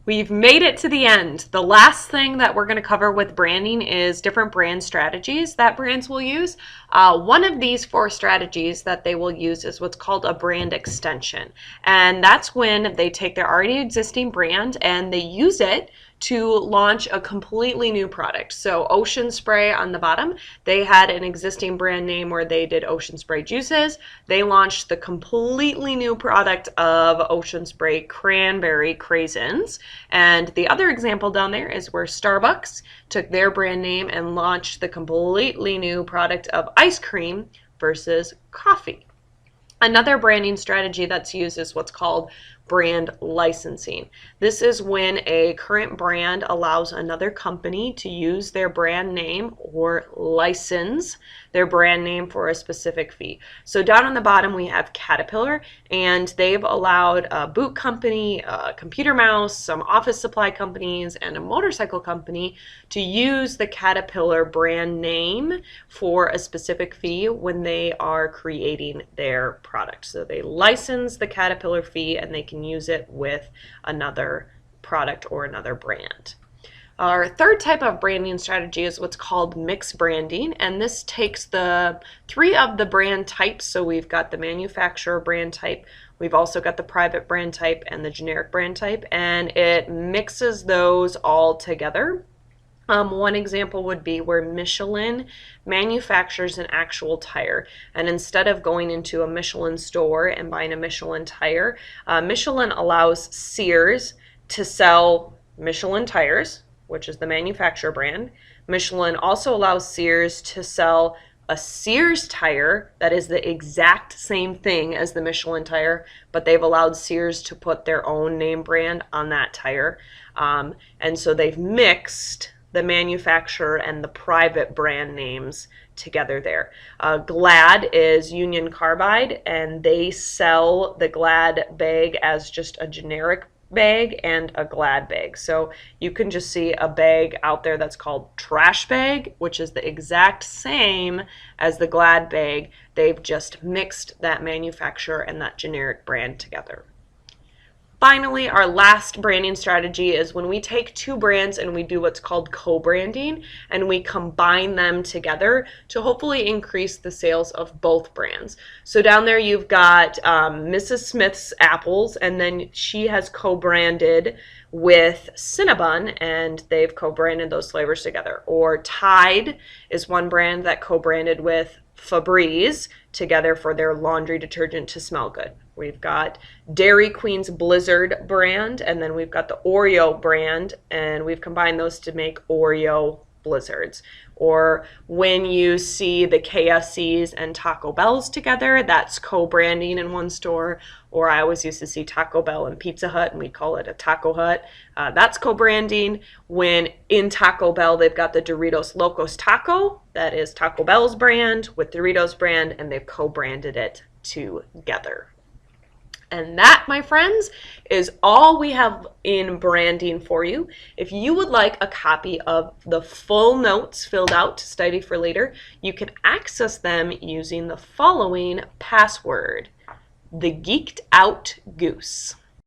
We've made it to the end. The last thing that we're going to cover with branding is different brand strategies that brands will use. One of these 4 strategies that they will use is what's called a brand extension. And that's when they take their already existing brand and they use it to launch a completely new product. So Ocean Spray on the bottom, they had an existing brand name where they did Ocean Spray juices. They launched the completely new product of Ocean Spray Cranberry Craisins. And the other example down there is where Starbucks took their brand name and launched the completely new product of ice cream versus coffee. Another branding strategy that's used is what's called brand licensing. This is when a current brand allows another company to use their brand name or license their brand name for a specific fee. So down on the bottom we have Caterpillar, and they've allowed a boot company, a computer mouse, some office supply companies, and a motorcycle company to use the Caterpillar brand name for a specific fee when they are creating their product. So they license the Caterpillar fee and they can use it with another product or another brand. Our third type of branding strategy is what's called mix branding, and this takes the 3 of the brand types. So we've got the manufacturer brand type, we've also got the private brand type and the generic brand type, and it mixes those all together. One example would be where Michelin manufactures an actual tire, and instead of going into a Michelin store and buying a Michelin tire, Michelin allows Sears to sell Michelin tires, which is the manufacturer brand. Michelin also allows Sears to sell a Sears tire that is the exact same thing as the Michelin tire, but they've allowed Sears to put their own name brand on that tire. And so they've mixed the manufacturer and the private brand names together there. Glad is Union Carbide, and they sell the Glad bag as just a generic bag and a Glad bag. So you can just see a bag out there that's called trash bag, which is the exact same as the Glad bag. They've just mixed that manufacturer and that generic brand together. Finally, our last branding strategy is when we take 2 brands and we do what's called co-branding, and we combine them together to hopefully increase the sales of both brands. So down there you've got Mrs. Smith's apples, and then she has co-branded with Cinnabon, and they've co-branded those flavors together. Or Tide is one brand that co-branded with Febreze together for their laundry detergent to smell good. We've got Dairy Queen's Blizzard brand, and then we've got the Oreo brand, and we've combined those to make Oreo Blizzards. Or when you see the KFCs and Taco Bells together, that's co-branding in one store. Or I always used to see Taco Bell and Pizza Hut, and we call it a Taco Hut. That's co-branding. When in Taco Bell, they've got the Doritos Locos Taco, that is Taco Bell's brand with Doritos brand, and they've co-branded it together. And that, my friends, is all we have in branding for you. If you would like a copy of the full notes filled out to study for later, you can access them using the following password: the Geeked Out Goose.